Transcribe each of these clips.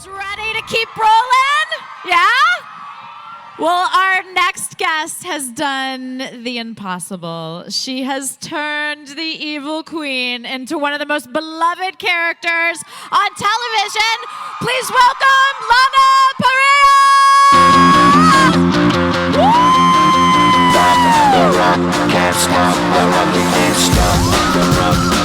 Ready to keep rolling? Yeah? Well, our next guest has done the impossible. She has turned the evil queen into one of the most beloved characters on television. Please welcome Lana, Parrilla! Can't stop the rock, we can't stop the rock.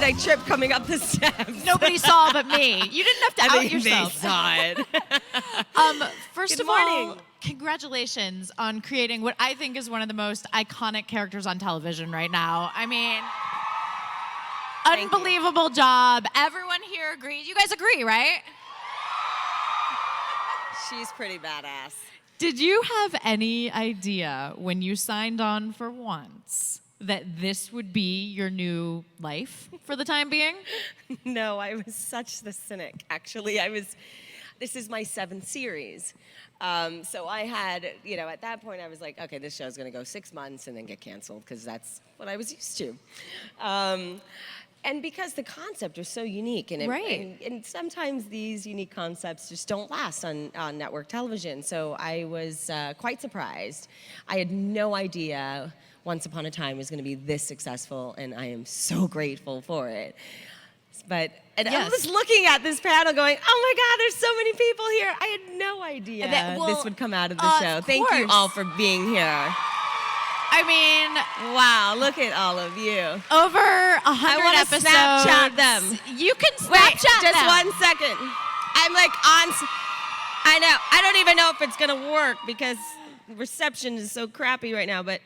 I tripped coming up the steps. Nobody saw but me. You didn't have to out think yourself. They saw it. First Good of morning. all, congratulations on creating what I think is one of the most iconic characters on television right now. I mean, unbelievable job. Everyone here agrees. You guys agree, right? She's pretty badass. Did you have any idea when you signed on for Once that this would be your new life for the time being? No, I was such the cynic. Actually, this is my 7th series. So I had, at that point I was like, okay, this show's gonna go 6 months and then get canceled because that's what I was used to. And because the concept was so unique, and sometimes these unique concepts just don't last on network television. So I was quite surprised. I had no idea Once Upon a Time was going to be this successful, and I am so grateful for it. I was looking at this panel going, oh my God, there's so many people here. I had no idea this would come out of the show. Thank you all for being here. I mean, wow, look at all of you. Over 100 episodes. Snapchat them. You can Snapchat them. Just 1 them. second. I'm like I know. I don't even know if it's going to work because reception is so crappy right now, but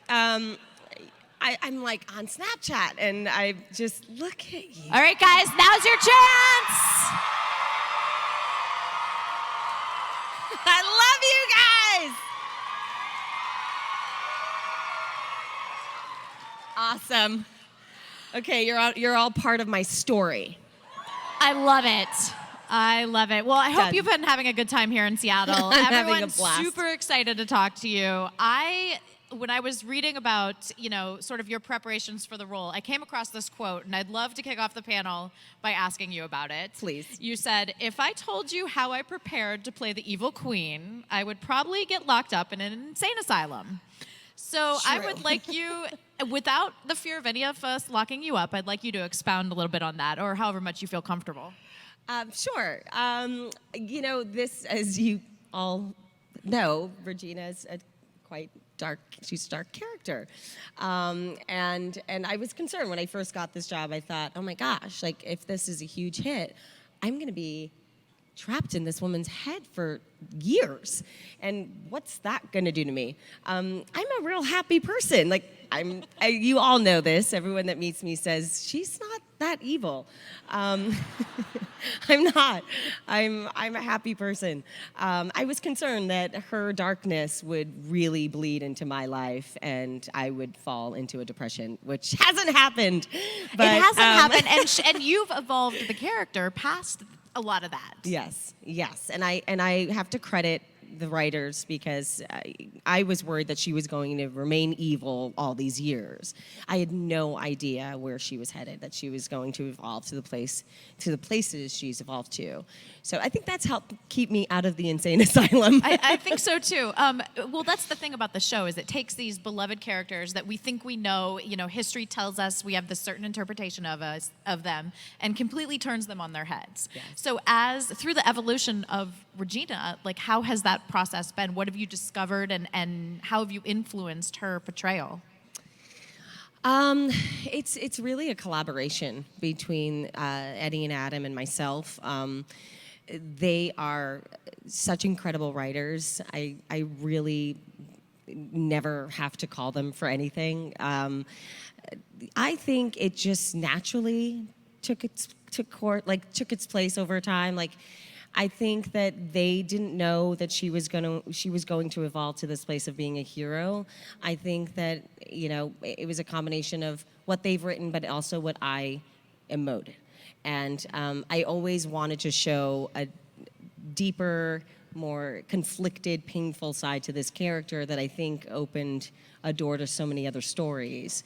I'm like on Snapchat and I just look at you. All right, guys, now's your chance. I love you guys. Awesome. Okay, you're all part of my story. I love it. I love it. Well, I hope you've been having a good time here in Seattle. I'm having a Everyone's blast. super excited to talk to you. When I was reading about, sort of your preparations for the role, I came across this quote, and I'd love to kick off the panel by asking you about it. Please. You said, if I told you how I prepared to play the evil queen, I would probably get locked up in an insane asylum. So I would like you, without the fear of any of us locking you up, I'd like you to expound a little bit on that, or however much you feel comfortable. Sure. This, as you all know, Regina is a quite dark. She's a dark character, and I was concerned when I first got this job. I thought, oh my gosh, like if this is a huge hit, I'm going to be trapped in this woman's head for years, and what's that going to do to me? I'm a real happy person. Like you all know this. Everyone that meets me says she's not that evil. I'm not. I'm a happy person. I was concerned that her darkness would really bleed into my life and I would fall into a depression, which hasn't happened. But, it hasn't happened, and you've evolved the character past a lot of that. Yes, and I have to credit the writers because I was worried that she was going to remain evil all these years. I had no idea where she was headed, that she was going to evolve to the places she's evolved to. So I think that's helped keep me out of the insane asylum. I think so too. Well, that's the thing about the show is it takes these beloved characters that we think we know. History tells us we have this certain interpretation of them, and completely turns them on their heads. Yes. So, through the evolution of Regina, like how has that process been? What have you discovered, and how have you influenced her portrayal? It's really a collaboration between Eddie and Adam and myself. They are such incredible writers. I really never have to call them for anything. I think it just naturally took its place over time. Like, I think that they didn't know that she was going to evolve to this place of being a hero. I think that it was a combination of what they've written, but also what I emoted. And I always wanted to show deeper, more conflicted, painful side to this character that I think opened a door to so many other stories.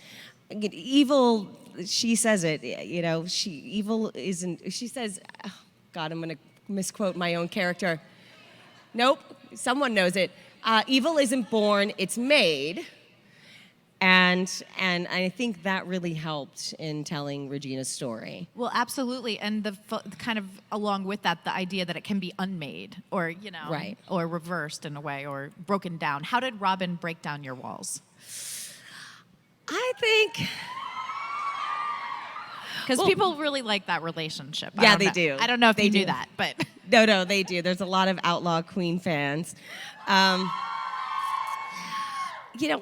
Evil, she says it, evil isn't, she says, oh, God, I'm going to misquote my own character. Nope, someone knows it. Evil isn't born, it's made. And I think that really helped in telling Regina's story. Well, absolutely, and kind of along with that, the idea that it can be unmade, or Right. or reversed in a way, or broken down. How did Robin break down your walls? I think, Because people really like that relationship. Yeah, they do. I don't know if They you do. knew that, but no, they do. There's a lot of Outlaw Queen fans.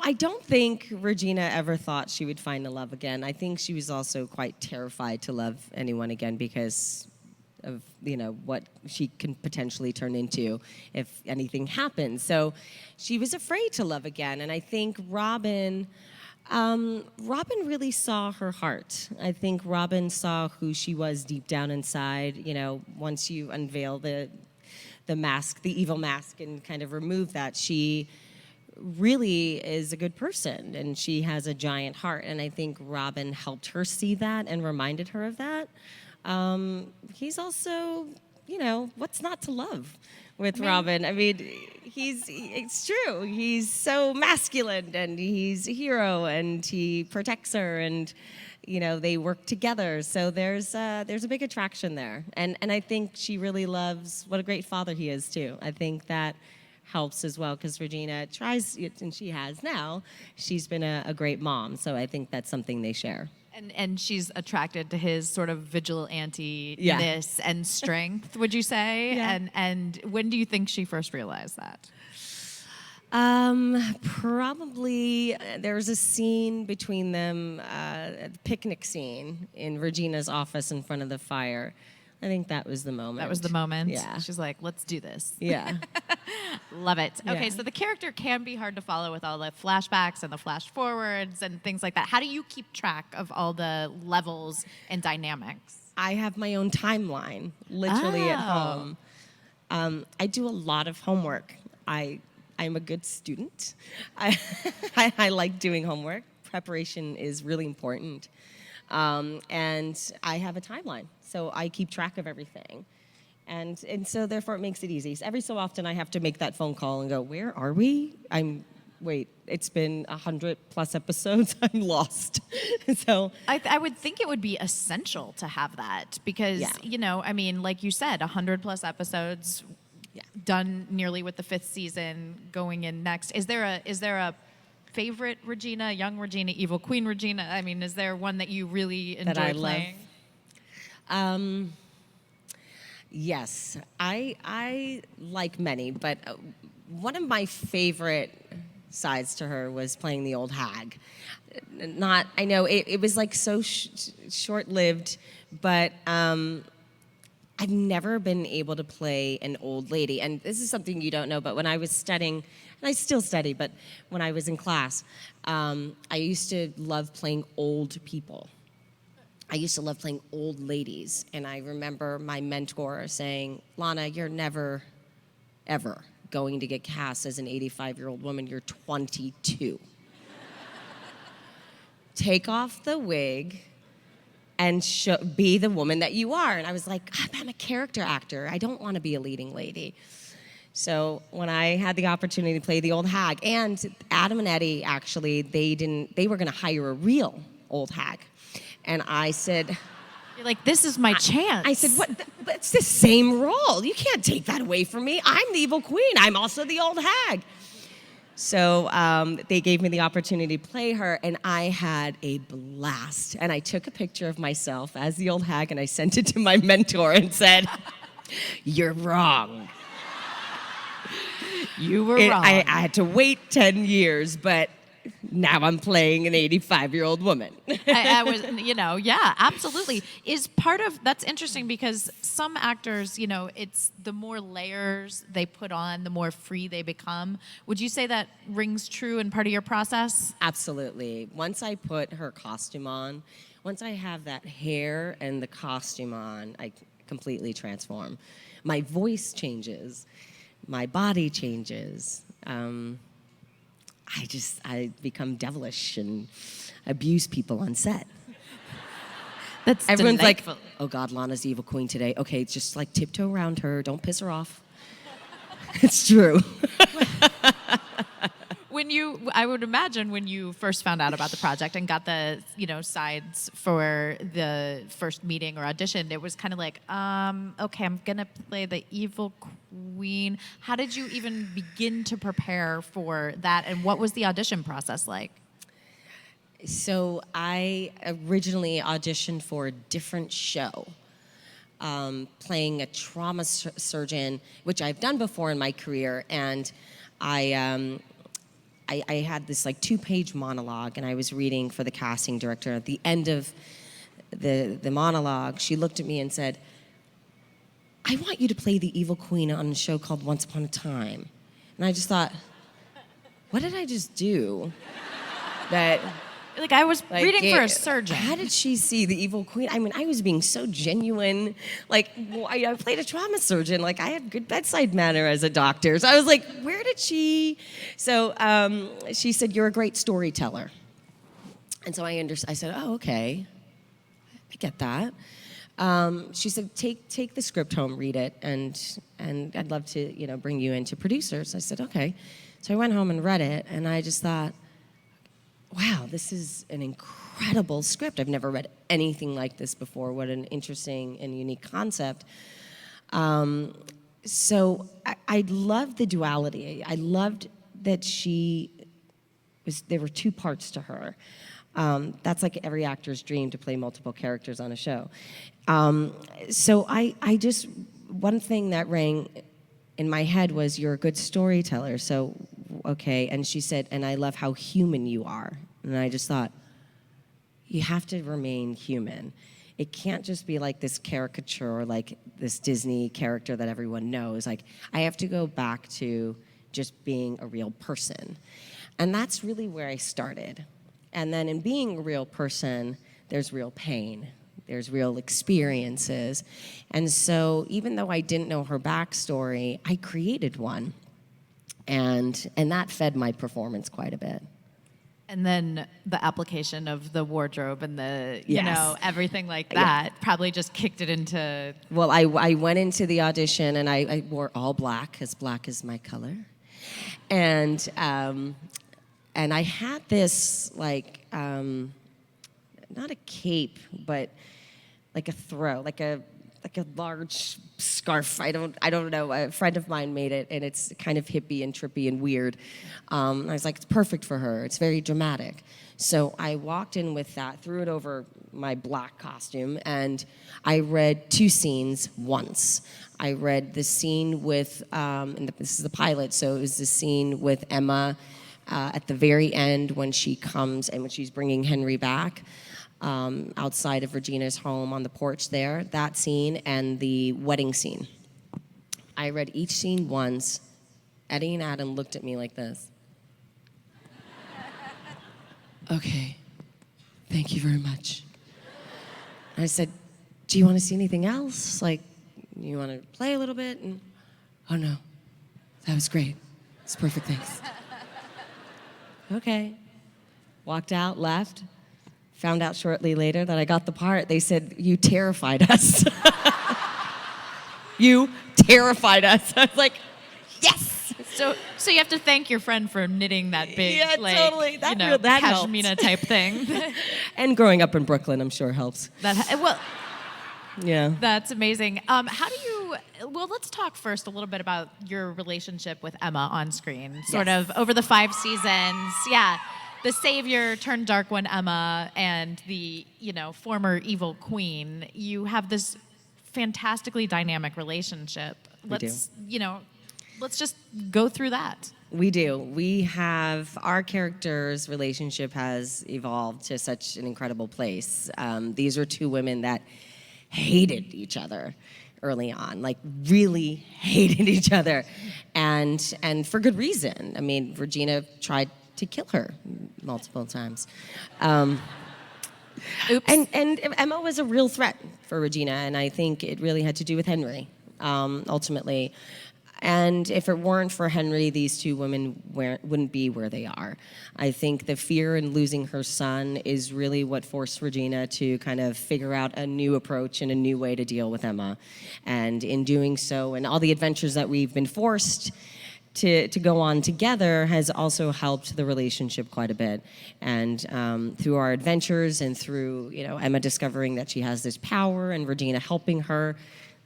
I don't think Regina ever thought she would find a love again. I think she was also quite terrified to love anyone again because of, what she can potentially turn into if anything happens. So she was afraid to love again. And I think Robin really saw her heart. I think Robin saw who she was deep down inside. Once you unveil the mask, the evil mask, and kind of remove that, she really is a good person, and she has a giant heart. And I think Robin helped her see that and reminded her of that. He's also, what's not to love with Robin? I mean, it's true. He's so masculine, and he's a hero, and he protects her, and they work together. So there's a big attraction there. And I think she really loves what a great father he is too. I think that helps as well, because Regina tries, and she has now, she's been a great mom. So I think that's something they share. and she's attracted to his sort of vigilante-ness and strength, would you say? Yeah. And when do you think she first realized that? Probably there's a scene between them, a picnic scene in Regina's office in front of the fire. I think that was the moment. That was the moment. Yeah. She's like, let's do this. Yeah. Love it. Okay, Yeah. so the character can be hard to follow with all the flashbacks and the flash forwards and things like that. How do you keep track of all the levels and dynamics? I have my own timeline, literally at Oh. home. I do a lot of homework. I'm a good student. I like doing homework. Preparation is really important. And I have a timeline, so I keep track of everything. And so therefore it makes it easy. So every so often I have to make that phone call and go, where are we? Wait, it's been 100+ episodes. I'm lost. So I would think it would be essential to have that because, Yeah. I mean, like you said, 100+ episodes Yeah. done nearly with the 5th season going in next. Is there a favorite Regina, young Regina, evil Queen Regina? I mean, is there one that you really enjoy that I playing? love. Yes, I like many, but one of my favorite sides to her was playing the old hag. I know it was like so short-lived, but I've never been able to play an old lady. And this is something you don't know, but when I was studying, and I still study, but when I was in class, I used to love playing old people. I used to love playing old ladies. And I remember my mentor saying, Lana, you're never, ever going to get cast as an 85-year-old woman. You're 22. Take off the wig and be the woman that you are. And I was like, I'm a character actor. I don't want to be a leading lady. So when I had the opportunity to play the old hag, and Adam and Eddie actually, they were going to hire a real old hag. And I said, You're like, this is my chance. I said, what? It's the same role. You can't take that away from me. I'm the evil queen. I'm also the old hag. So they gave me the opportunity to play her, and I had a blast. And I took a picture of myself as the old hag, and I sent it to my mentor and said, you're wrong. You were wrong. I had to wait 10 years, but now I'm playing an 85-year-old woman. I was, yeah, absolutely. Is part of that's interesting because some actors, it's the more layers they put on, the more free they become. Would you say that rings true in part of your process? Absolutely. Once I put her costume on, once I have that hair and the costume on, I completely transform. My voice changes, my body changes. I become devilish and abuse people on set. That's Everyone's delightful. like, oh God, Lana's the evil queen today. Okay, just like tiptoe around her. Don't piss her off. It's true. I would imagine when you first found out about the project and got the, sides for the first meeting or audition, it was kind of like, okay, I'm gonna play the evil queen. How did you even begin to prepare for that, and what was the audition process like? So I originally auditioned for a different show, playing a trauma surgeon, which I've done before in my career, and I had this like 2-page monologue, and I was reading for the casting director. At the end of the monologue, she looked at me and said, I want you to play the evil queen on a show called Once Upon a Time. And I just thought, what did I just do? That... Like, I was reading for a surgeon. How did she see the evil queen? I mean, I was being so genuine. Like, I played a trauma surgeon. Like, I have good bedside manner as a doctor. So I was like, where did she? So she said, you're a great storyteller. And so I said, oh, okay. I get that. She said, take the script home, read it, and I'd love to, bring you into producers. I said, okay. So I went home and read it, and I just thought, wow, this is an incredible script. I've never read anything like this before. What an interesting and unique concept. So I loved the duality. I loved that there were 2 parts to her. That's like every actor's dream, to play multiple characters on a show. So I just, one thing that rang in my head was, you're a good storyteller. So, okay. And she said, and I love how human you are. And I just thought, you have to remain human. It can't just be like this caricature or like this Disney character that everyone knows. Like, I have to go back to just being a real person. And that's really where I started. And then in being a real person, there's real pain. There's real experiences. And so even though I didn't know her backstory, I created one. And that fed my performance quite a bit. And then the application of the wardrobe and the, Yes. everything like that probably just kicked it into... Well, I went into the audition and I wore all black, because black is my color. And I had this, like, not a cape, but like a throw, like a large scarf. I don't know. A friend of mine made it, and it's kind of hippie and trippy and weird. I was like, it's perfect for her. It's very dramatic. So I walked in with that, threw it over my black costume, and I read 2 scenes once. I read the scene with, and this is the pilot, so it was the scene with Emma at the very end when she comes and when she's bringing Henry back. Outside of Regina's home on the porch there, that scene, and the wedding scene. I read each scene once. Eddie and Adam looked at me like this. Okay, thank you very much. And I said, do you want to see anything else? Like, you want to play a little bit? And, oh no, that was great. It's perfect, thanks. Okay. Walked out, left. Found out shortly later that I got the part. They said, you terrified us. You terrified us. I was like, yes. So you have to thank your friend for knitting that big, Yeah, totally. That helped. pashmina type thing. And growing up in Brooklyn, I'm sure helps. Yeah. That's amazing. How do you? Well, let's talk first a little bit about your relationship with Emma on screen. Sort of over the 5 seasons. Yeah. The savior turned dark one Emma and the, former evil queen. You have this fantastically dynamic relationship. Let's just go through that. We do. We have, our characters' relationship has evolved to such an incredible place. These are 2 women that hated each other early on, like really hated each other, and for good reason. I mean, Regina tried to kill her multiple times. Oops. And Emma was a real threat for Regina, and I think it really had to do with Henry, ultimately. And if it weren't for Henry, these two women wouldn't be where they are. I think the fear in losing her son is really what forced Regina to kind of figure out a new approach and a new way to deal with Emma. And in doing so, and all the adventures that we've been forced to go on together has also helped the relationship quite a bit. And through our adventures and through, Emma discovering that she has this power and Regina helping her,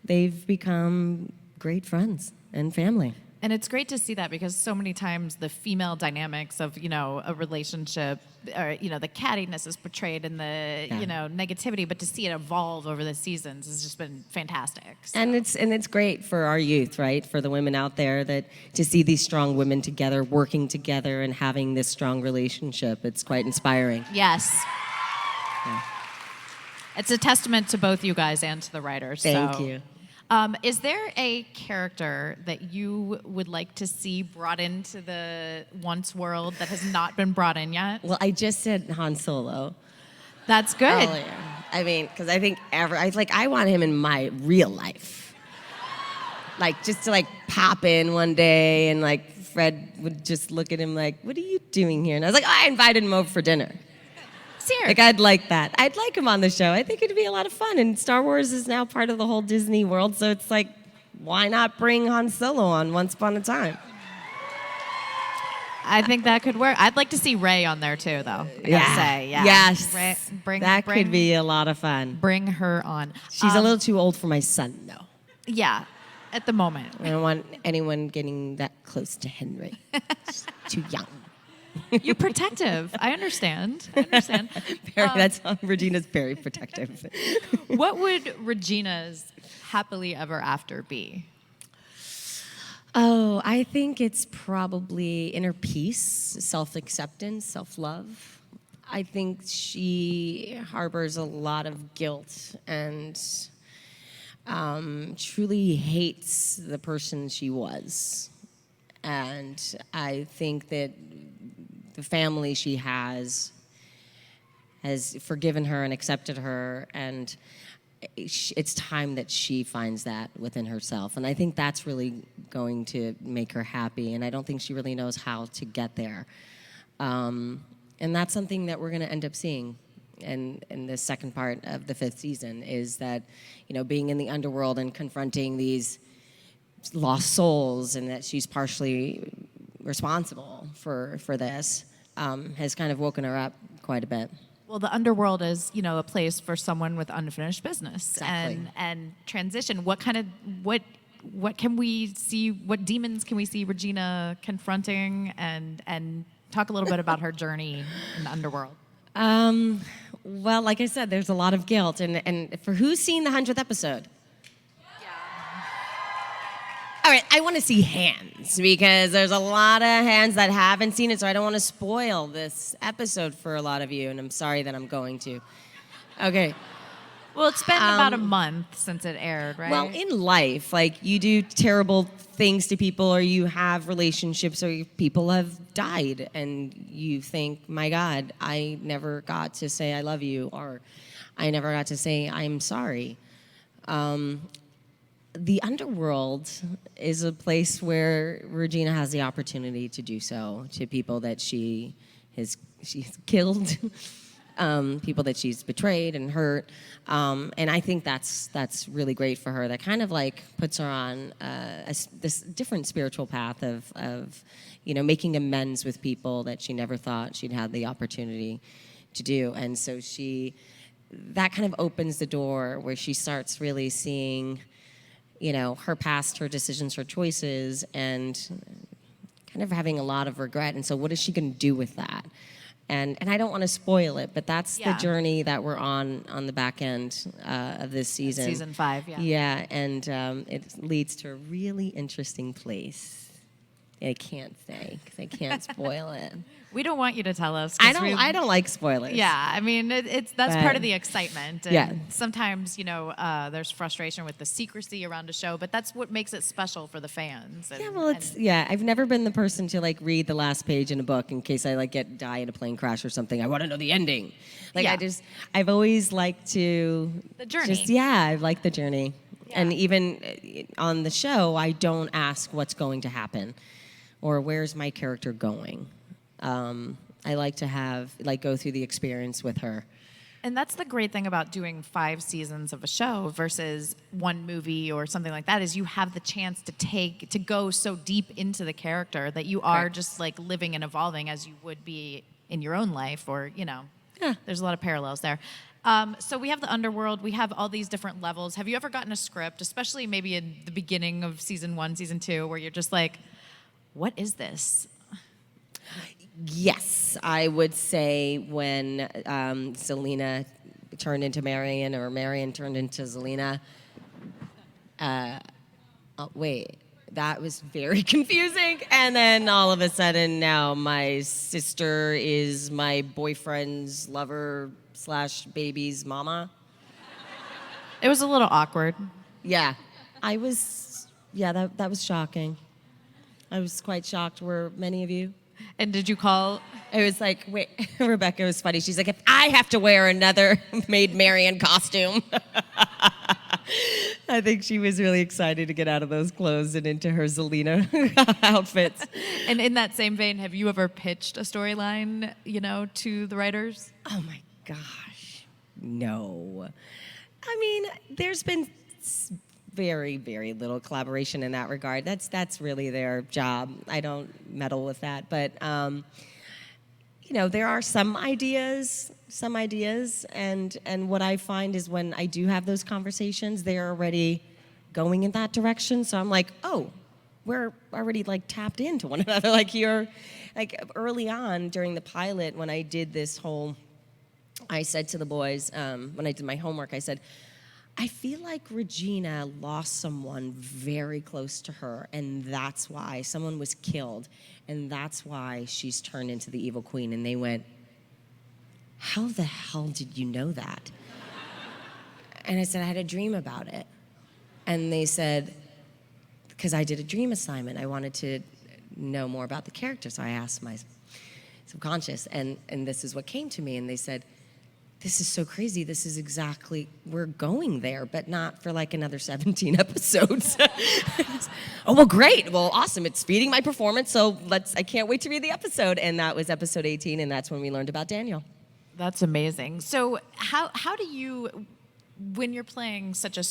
they've become great friends and family. And it's great to see that because so many times the female dynamics of, a relationship, or, the cattiness is portrayed in the, negativity, but to see it evolve over the seasons has just been fantastic. So. And it's great for our youth, right? For the women out there that to see these strong women together, working together and having this strong relationship. It's quite inspiring. Yes. Yeah. It's a testament to both you guys and to the writers. Thank you. Is there a character that you would like to see brought into the Once world that has not been brought in yet? Well, I just said Han Solo. That's good. Earlier. I mean, because I think I want him in my real life. Just to pop in one day and Fred would just look at him like, "What are you doing here?" And I was like, "Oh, I invited him over for dinner." I'd like that. I'd like him on the show. I think it'd be a lot of fun. And Star Wars is now part of the whole Disney world, so it's why not bring Han Solo on Once Upon a Time? I think that could work. I'd like to see Rey on there too, though. I gotta say, yeah. Yes. Rey, that could be a lot of fun. Bring her on. She's a little too old for my son, though. Yeah, at the moment. I don't want anyone getting that close to Henry. She's too young. You're protective. I understand. That's Regina's very protective. What would Regina's happily ever after be? Oh, I think it's probably inner peace, self-acceptance, self-love. I think she harbors a lot of guilt and truly hates the person she was. And I think that the family she has forgiven her and accepted her, and it's time that she finds that within herself. And I think that's really going to make her happy, and I don't think she really knows how to get there. And that's something that we're going to end up seeing in the second part of the 5th season, is that, being in the underworld and confronting these lost souls, and that she's partially responsible for this, has kind of woken her up quite a bit. Well, the underworld is, a place for someone with unfinished business. Exactly. And transition. What can we see? What demons can we see Regina confronting? And talk a little bit about her journey in the underworld. Well, like I said, there's a lot of guilt, and for who's seen the 100th episode? All right, I want to see hands, because there's a lot of hands that haven't seen it, so I don't want to spoil this episode for a lot of you, and I'm sorry that I'm going to. Okay. Well, it's been about a month since it aired, right? Well, in life, you do terrible things to people, or you have relationships, or people have died, and you think, my God, I never got to say I love you, or I never got to say I'm sorry. The underworld is a place where Regina has the opportunity to do so to people that she's killed, people that she's betrayed and hurt, and I think that's really great for her. That kind of puts her on this different spiritual path of making amends with people that she never thought she'd had the opportunity to do, and so that kind of opens the door where she starts really seeing her past, her decisions, her choices, and kind of having a lot of regret. And so what is she going to do with that? And I don't want to spoil it, but that's the journey that we're on the back end of this season. Season 5, yeah. Yeah, and it leads to a really interesting place I can't say because I can't spoil it. We don't want you to tell us. 'Cause I don't like spoilers. Yeah, I mean, that's But- part of the excitement. And Yeah. sometimes, there's frustration with the secrecy around a show, but that's what makes it special for the fans. And, Yeah, well, I've never been the person to like read the last page in a book in case I like die in a plane crash or something. I want to know the ending. Like Yeah. I've always liked to The journey. I like the journey. Yeah. And even on the show, I don't ask what's going to happen or where's my character going. I like to go through the experience with her. And that's the great thing about doing 5 seasons of a show versus one movie or something like that is you have the chance to go so deep into the character that you are Correct. just like living and evolving as you would be in your own life or, there's a lot of parallels there. So we have the underworld, we have all these different levels. Have you ever gotten a script, especially maybe in the beginning of season 1, season 2, where you're just like, what is this? Yes, I would say when Zelina turned into Marion or Marion turned into Zelina. Wait, that was very confusing. And then all of a sudden now my sister is my boyfriend's lover / baby's mama. It was a little awkward. Yeah, that was shocking. I was quite shocked. Were many of you? And did you call? It was like, wait, Rebecca was funny. She's like, if I have to wear another Maid Marian costume. I think she was really excited to get out of those clothes and into her Zelina outfits. And in that same vein, have you ever pitched a storyline, to the writers? Oh my gosh, no. I mean, there's been very, very little collaboration in that regard. That's really their job. I don't meddle with that, but there are some ideas, and what I find is when I do have those conversations, they're already going in that direction. So I'm like, oh, we're already like tapped into one another. Like early on during the pilot when I did this whole, I said to the boys when I did my homework, I said, I feel like Regina lost someone very close to her, and that's why someone was killed, and that's why she's turned into the evil queen. And they went, how the hell did you know that? And I said, I had a dream about it. And they said, because I did a dream assignment, I wanted to know more about the character, so I asked my subconscious, and this is what came to me, and they said, this is so crazy. This is exactly, we're going there, but not for like another 17 episodes. Oh, well, great. Well, awesome. It's feeding my performance, so I can't wait to read the episode. And that was episode 18, and that's when we learned about Daniel. That's amazing. So how do you, when you're playing such a,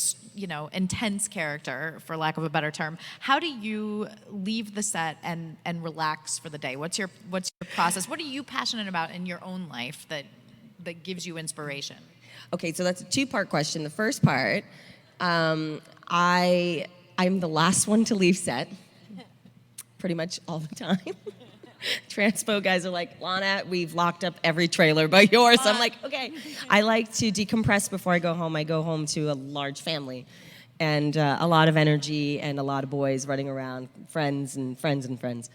intense character, for lack of a better term, how do you leave the set and relax for the day? What's your process? What are you passionate about in your own life that gives you inspiration? Okay, so that's a 2-part question. The first part, I'm the last one to leave set, pretty much all the time. Transpo guys are like, Lana, we've locked up every trailer but yours. I'm like, okay. I like to decompress before I go home. I go home to a large family and a lot of energy and a lot of boys running around, friends and friends and friends.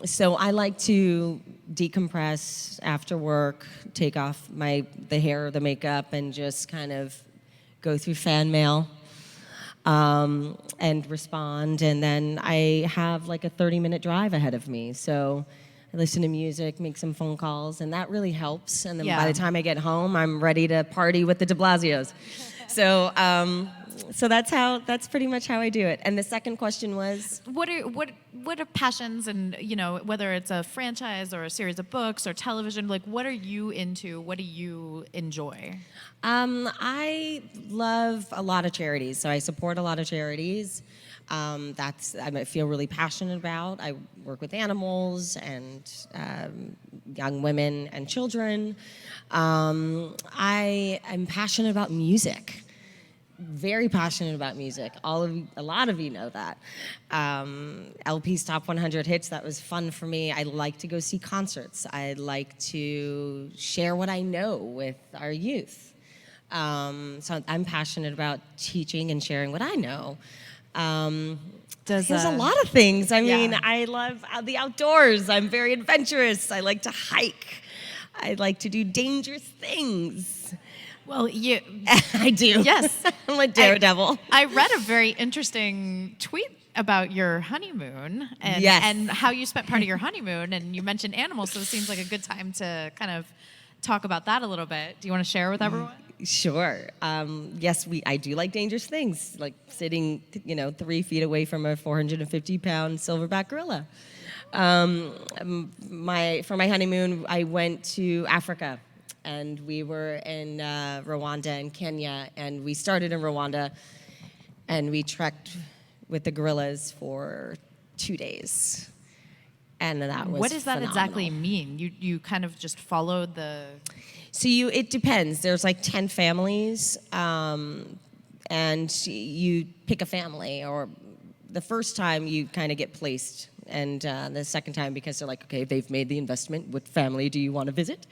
So I like to decompress after work, take off the hair, the makeup, and just kind of go through fan mail and respond. And then I have like a 30-minute drive ahead of me. So I listen to music, make some phone calls, and that really helps. And then by the time I get home, I'm ready to party with the de Blasios. So that's pretty much how I do it. And the second question was, what are passions, and whether it's a franchise or a series of books or television, like what are you into? What do you enjoy? I love a lot of charities, so I support a lot of charities. I feel really passionate about. I work with animals and young women and children. I am passionate about music. Very passionate about music. A lot of you know that. LP's Top 100 Hits, that was fun for me. I like to go see concerts. I like to share what I know with our youth. So I'm passionate about teaching and sharing what I know. Does There's a lot of things. I mean, Yeah. I love the outdoors. I'm very adventurous. I like to hike. I like to do dangerous things. Well, you. I do. Yes. I'm a daredevil. I read a very interesting tweet about your honeymoon and, Yes. and how you spent part of your honeymoon, and you mentioned animals, so it seems like a good time to kind of talk about that a little bit. Do you want to share with everyone? Sure. Yes, I do like dangerous things, like sitting, 3 feet away from a 450-pound silverback gorilla. For my honeymoon, I went to Africa, and we were in Rwanda and Kenya, and we started in Rwanda, and we trekked with the gorillas for 2 days, and that was What does that exactly phenomenal. mean? You kind of just followed the. So it depends. There's like 10 families, and you pick a family. Or the first time you kind of get placed, and the second time because they're like, okay, they've made the investment. What family do you want to visit?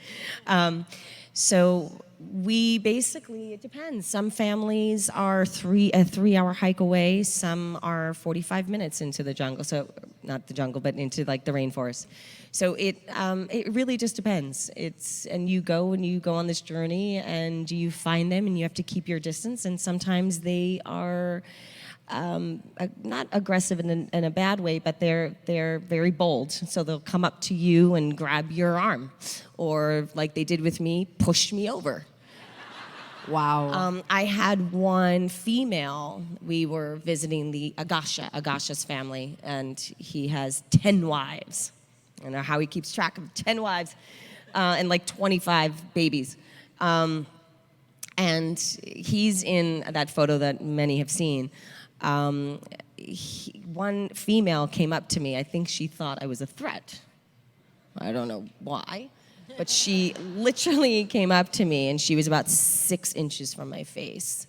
So we basically, it depends. Some families are a 3-hour hike away. Some are 45 minutes into the jungle. So not the jungle, but into like the rainforest. So it really just depends. And you go on this journey and you find them and you have to keep your distance. And sometimes they are not aggressive in a bad way, but they're very bold. So they'll come up to you and grab your arm, or like they did with me, push me over. Wow. I had one female. We were visiting the Agasha's family, and he has 10 wives. I don't know how he keeps track of 10 wives and like 25 babies. And he's in that photo that many have seen. One female came up to me. I think she thought I was a threat. I don't know why. But she literally came up to me, and she was about 6 inches from my face.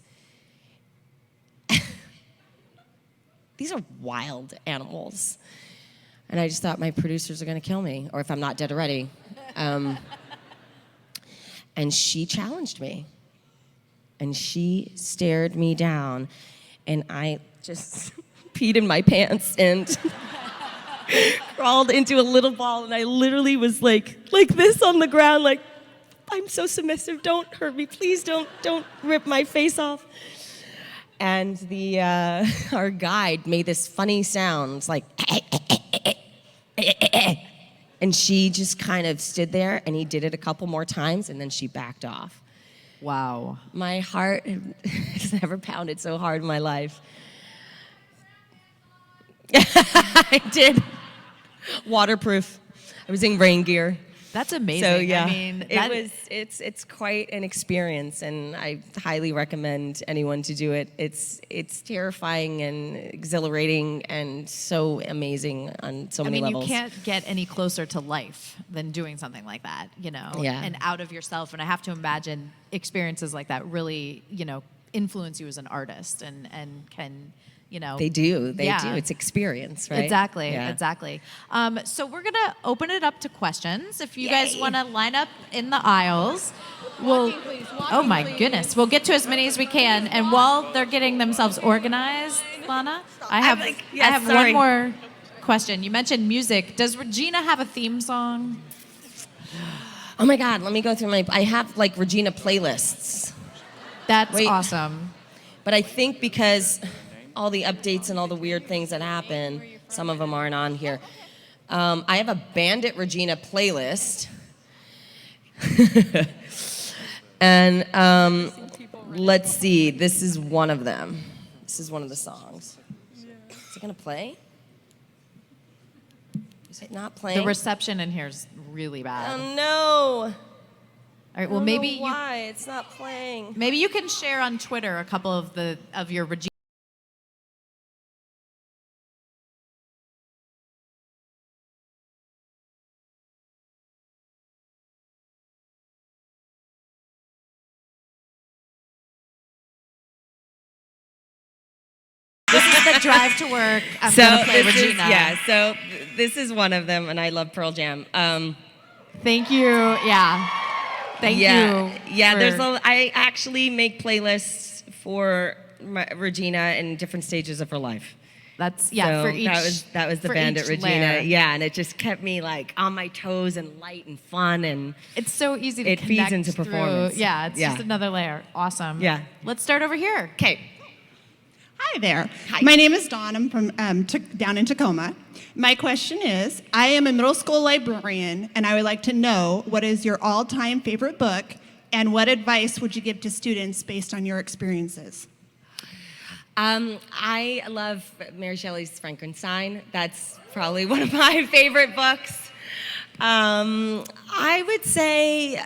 These are wild animals. And I just thought my producers are going to kill me, or if I'm not dead already. And she challenged me. And she stared me down, and I just peed in my pants and crawled into a little ball, and I literally was like this on the ground, like, I'm so submissive, don't hurt me, please don't rip my face off. And our guide made this funny sound, like, and she just kind of stood there, and he did it a couple more times, and then she backed off. Wow. My heart has never pounded so hard in my life. I did. Waterproof. I was in rain gear. That's amazing. So yeah, I mean, it's quite an experience, and I highly recommend anyone to do it. It's terrifying and exhilarating and so amazing on so many levels. You can't get any closer to life than doing something like that, Yeah. and out of yourself. And I have to imagine experiences like that really, influence you as an artist and can. They do. Yeah. It's experience, right? Exactly, Yeah. exactly. So we're gonna open it up to questions. If you guys Yay. want to line up in the aisles, we'll. Oh my goodness, we'll get to as many as we can. And while they're getting themselves organized, Lana, I have sorry. one more question. You mentioned music. Does Regina have a theme song? Oh my God, let me go through I have like Regina playlists. That's Wait. awesome. But I think because all the updates and all the weird things that happen, some of them aren't on here. I have a Bandit Regina playlist. And let's see, this is one of them. This is one of the songs. Is it gonna play? Is it not playing? The reception in here is really bad. Oh no! All right. Well, I don't maybe know you. why it's not playing. Maybe you can share on Twitter a couple of your Regina. This is the drive to work. I'm gonna play Regina. So this is one of them, and I love Pearl Jam. Thank you. Yeah. Thank you. Yeah. I actually make playlists for Regina in different stages of her life. That's So for each. that was the for Bandit each Regina. layer. Yeah, and it just kept me like on my toes and light and fun, and It's so easy to it feeds connect into through- performance. Yeah, it's Yeah. just another layer. Awesome. Yeah. Let's start over here. okay. Hi there. Hi. My name is Dawn. I'm from down in Tacoma. My question is, I am a middle school librarian, and I would like to know what is your all-time favorite book, and what advice would you give to students based on your experiences? I love Mary Shelley's Frankenstein. That's probably one of my favorite books. I would say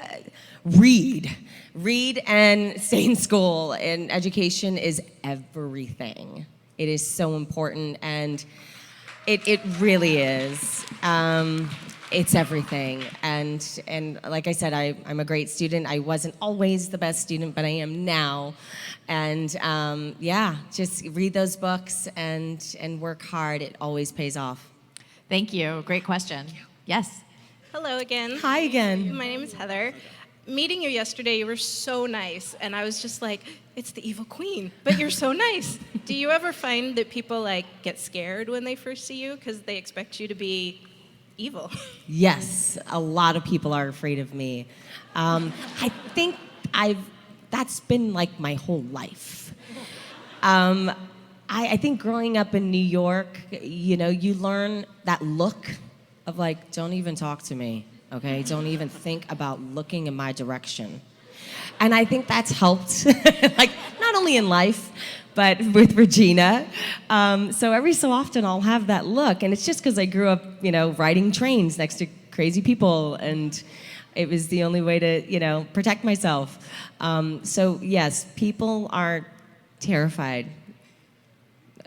read. Read and stay in school. And education is everything. It is so important, and it really is. It's everything. And like I said, I'm a great student. I wasn't always the best student, but I am now. And yeah, just read those books and work hard. It always pays off. Thank you. Great question. Yes. Hello again. Hi again. My name is Heather. Meeting you yesterday, you were so nice, and I was just like, it's the evil queen, but you're so nice. Do you ever find that people like get scared when they first see you because they expect you to be evil? Yes, a lot of people are afraid of me. I think that's been like my whole life. I think growing up in New York, you learn that look of like, don't even talk to me, okay? Don't even think about looking in my direction. And I think that's helped, like not only in life, but with Regina. So every so often I'll have that look, and it's just because I grew up, riding trains next to crazy people, and it was the only way to, protect myself. So yes, people are terrified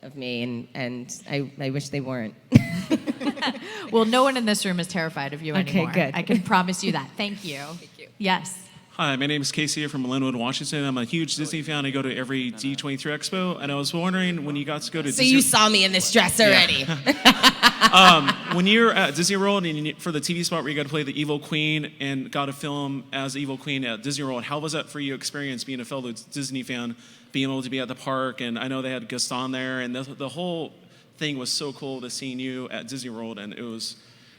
of me, and I wish they weren't. Well, no one in this room is terrified of you Okay, anymore. good. I can promise you that. Thank you. Thank you. Yes. Hi, my name is Casey from Linwood, Washington. I'm a huge Disney fan. I go to every D23 Expo, and I was wondering when you got to go to So Disney. you saw me in this dress already. When you're at Disney World and for the TV spot where you got to play the Evil Queen and got to film as the Evil Queen at Disney World, how was that for you experience being a fellow Disney fan, being able to be at the park? And I know they had Gaston there, and the whole thing was so cool to seeing you at Disney World, and it was.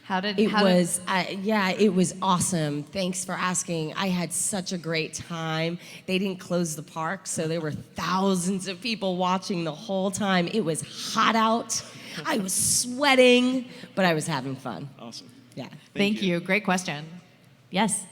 It was awesome. Thanks for asking. I had such a great time. They didn't close the park, so there were thousands of people watching the whole time. It was hot out. I was sweating, but I was having fun. Awesome. Yeah. Thank you. Great question. Yes.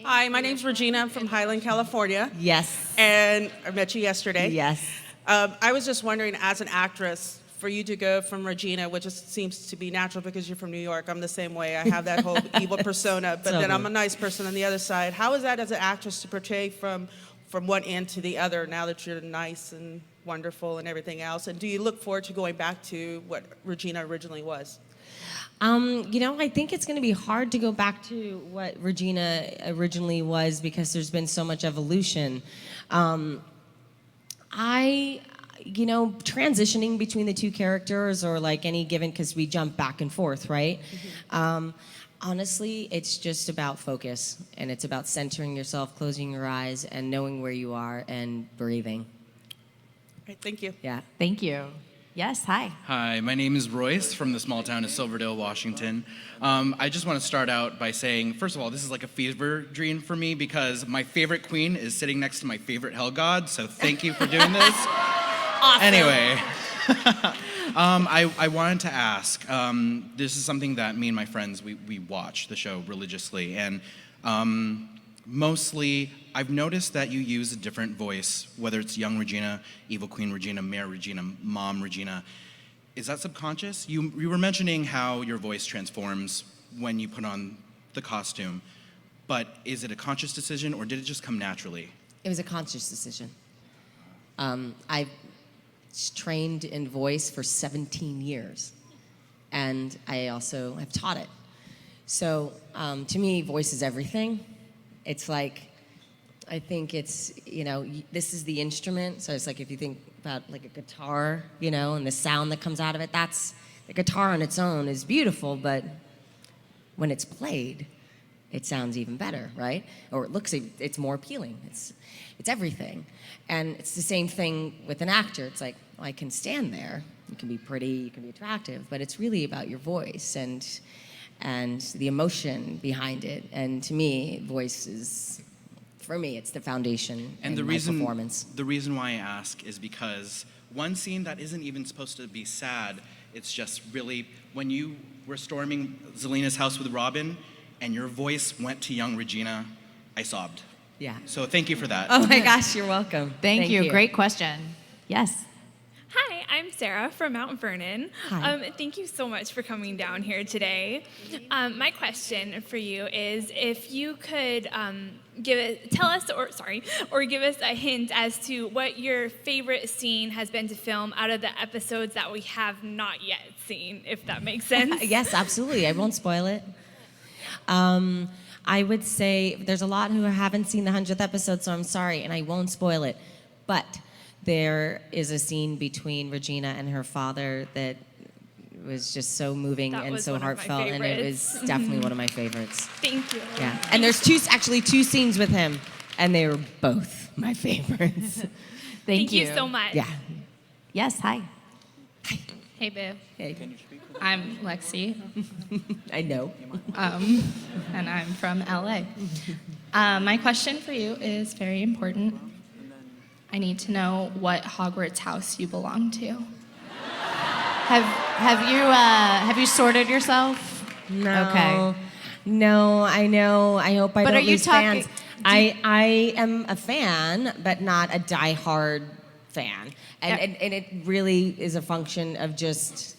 Hi, my name's Regina. I'm from Highland, California. Yes. And I met you yesterday. Yes. I was just wondering, as an actress, for you to go from Regina, which just seems to be natural because you're from New York. I'm the same way. I have that whole evil persona, but then I'm a nice person on the other side. How is that as an actress to portray from one end to the other now that you're nice and wonderful and everything else? And do you look forward to going back to what Regina originally was? I think it's going to be hard to go back to what Regina originally was because there's been so much evolution. Transitioning between the two characters or like any given, because we jump back and forth, right? Mm-hmm. Honestly, it's just about focus, and it's about centering yourself, closing your eyes, and knowing where you are and breathing. Right, thank you. Yeah. Thank you. Yes. Hi. Hi, my name is Royce from the small town of Silverdale, Washington. I just want to start out by saying, first of all, this is like a fever dream for me because my favorite queen is sitting next to my favorite hell god, so thank you for doing this. Awesome. Anyway, I wanted to ask, this is something that me and my friends, we watch the show religiously, and mostly I've noticed that you use a different voice, whether it's young Regina, evil queen Regina, Mayor Regina, mom Regina. Is that subconscious? You were mentioning how your voice transforms when you put on the costume, but is it a conscious decision or did it just come naturally? It was a conscious decision. I've trained in voice for 17 years, and I also have taught it. So to me, voice is everything. It's like, I think it's, this is the instrument. So it's like if you think about like a guitar, and the sound that comes out of it, that's, the guitar on its own is beautiful, but when it's played, it sounds even better, right? Or it's more appealing. It's everything. And it's the same thing with an actor. It's like, well, I can stand there, You can be pretty, you can be attractive, but it's really about your voice and the emotion behind it. And to me, voice is, for me, it's the foundation And in my performance. the reason why I ask is because one scene that isn't even supposed to be sad, it's just really, when you were storming Zelina's house with Robin and your voice went to young Regina, I sobbed. Yeah. So thank you for that. Oh my gosh, you're welcome. Thank you. Great question. Yes. Hi, I'm Sarah from Mount Vernon. Hi. Thank you so much for coming down here today. My question for you is if you could tell us, or give us a hint as to what your favorite scene has been to film out of the episodes that we have not yet seen, if that makes sense. Yes, absolutely. I won't spoil it. I would say there's a lot who haven't seen the 100th episode, so I'm sorry, and I won't spoil it. But there is a scene between Regina and her father that was just so moving That and was so one of my heartfelt, and it favorites. was definitely one of my favorites. Thank you. Yeah, and there's actually two scenes with him, and they were both my favorites. Thank you so much. Yeah. Yes. Hi. Hey, babe. Hey, I'm Lexi, I know. and I'm from LA. My question for you is very important. I need to know what Hogwarts house you belong to. Have you sorted yourself? No. Okay. No, I know. I hope I But don't are you lose talking- fans. I am a fan, but not a diehard fan. And it really is a function of just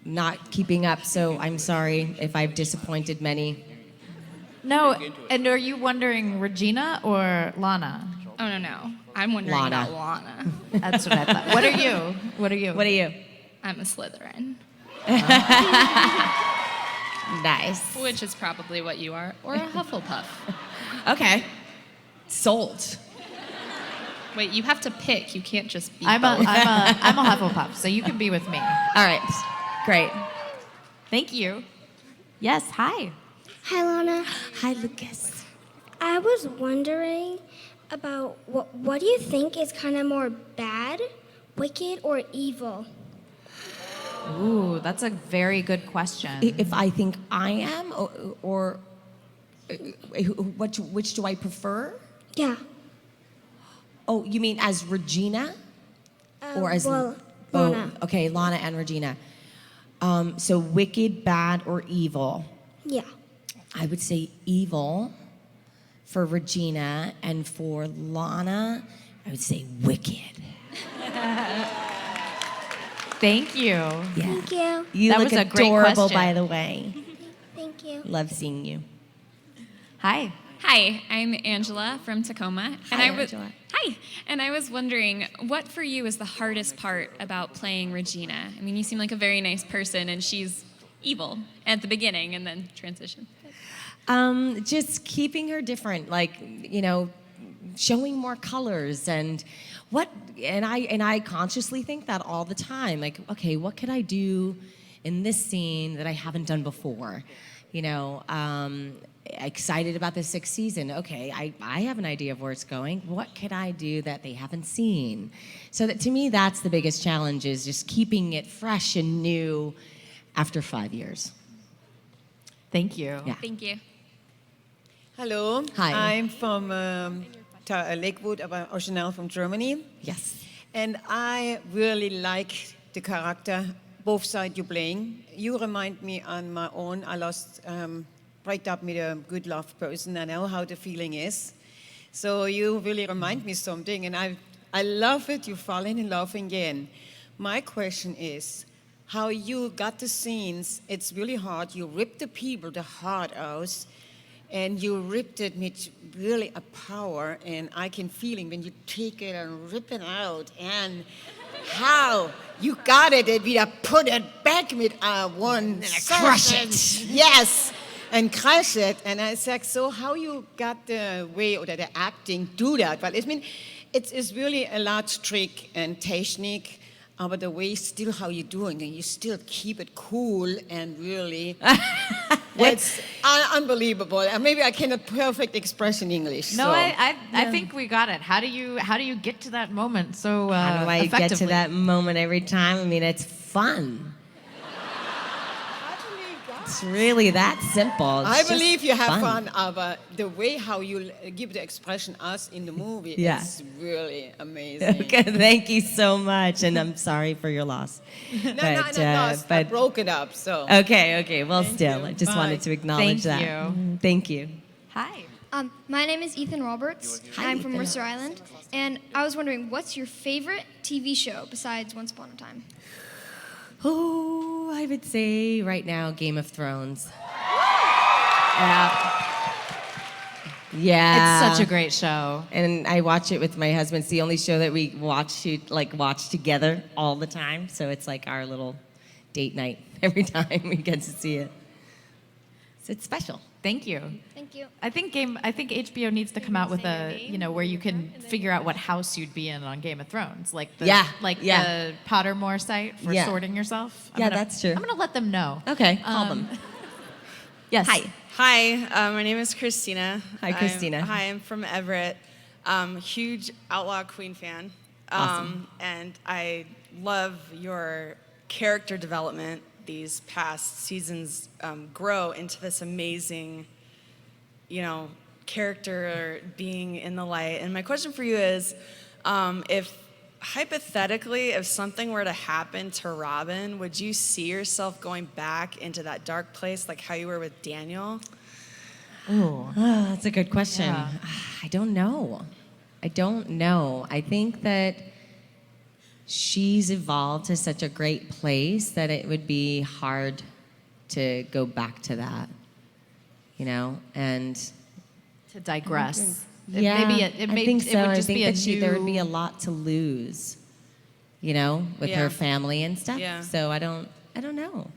not keeping up. So I'm sorry if I've disappointed many. No. And are you wondering Regina or Lana? Oh, no. I'm wondering Lana. about Lana. That's what I thought. What are you? What are you? What are you? I'm a Slytherin, Nice. which is probably what you are, or a Hufflepuff. Okay. Sold. Wait, you have to pick. You can't just be I'm a both. Hufflepuff, so you can be with me. All right. Great. Thank you. Yes. Hi. Hi, Lana. Hi, Lucas. I was wondering about what do you think is kind of more bad, wicked, or evil? Ooh, that's a very good question. If I think I am, or which do I prefer? Yeah. Oh, you mean as Regina? Or as Lana. Oh, okay, Lana and Regina. So wicked, bad, or evil? Yeah. I would say evil for Regina, and for Lana, I would say wicked. Thank you. Yeah. Thank you. You That look was a great adorable, question. by the way. Thank you. Love seeing you. Hi. Hi, I'm Angela from Tacoma. Hi, Angela. Hi, and I was wondering, what for you is the hardest part about playing Regina? I mean, you seem like a very nice person, and she's evil at the beginning, and then transition. Just keeping her different, like, showing more colors and I consciously think that all the time. Like, okay, what could I do in this scene that I haven't done before? Excited about the 6th season. Okay, I have an idea of where it's going. What could I do that they haven't seen? So that to me, that's the biggest challenge, is just keeping it fresh and new after 5 years. Thank you. Yeah. Thank you. Hello. Hi. I'm from Lakewood, original from Germany. Yes. And I really like the character, both sides you're playing. You remind me on my own. I lost, break up with a good love person. I know how the feeling is. So you really remind me something. And I love it. You fall in love again. My question is, how you got the scenes, it's really hard. You rip the people the heart out. And you ripped it with really a power, and I can feel it when you take it and rip it out, and how you got it and we put it back with one crush it. Yes, and crush it. And I said, so how you got the way or the acting do that? Well, I mean, it's really a large trick and technique, but the way still how you doing, and you still keep it cool and really It's unbelievable. And maybe I cannot perfect express in English. No, so. I think we got it. How do you get to that moment so How do I get to effectively? that moment every time? I mean, it's fun. It's really that simple. It's I just believe you have fun, but the way how you give the expression us in the movie Yeah. is really amazing. Okay, thank you so much, and I'm sorry for your loss. No, not lost. I broke it up, so. Okay. Well, still, I just Bye. wanted to acknowledge Thank that. you. Thank you. Hi. My name is Ethan Roberts. I'm from Mercer Island, and I was wondering, what's your favorite TV show besides Once Upon a Time? Oh, I would say right now, Game of Thrones. Yeah. It's such a great show. And I watch it with my husband. It's the only show that we watch together all the time. So it's like our little date night every time we get to see it. So it's special. Thank you. Thank you. I think HBO needs to come out with where you can figure out what house you'd be in on Game of Thrones, like the Pottermore site for sorting yourself. That's true. I'm gonna let them know. Okay, call them. Yes. Hi, my name is Christina. Hi, Christina. I'm from Everett. Huge Outlaw Queen fan. Awesome. And I love your character development. These past seasons grow into this amazing, character being in the light. And my question for you is, if hypothetically, if something were to happen to Robin, would you see yourself going back into that dark place like how you were with Daniel? Oh, that's a good question. Yeah. I don't know. I think that she's evolved to such a great place that it would be hard to go back to that, and To digress. yeah, I think so. It would I just think be a that there would be a lot to lose, with Yeah. her family and stuff. Yeah. So I don't know.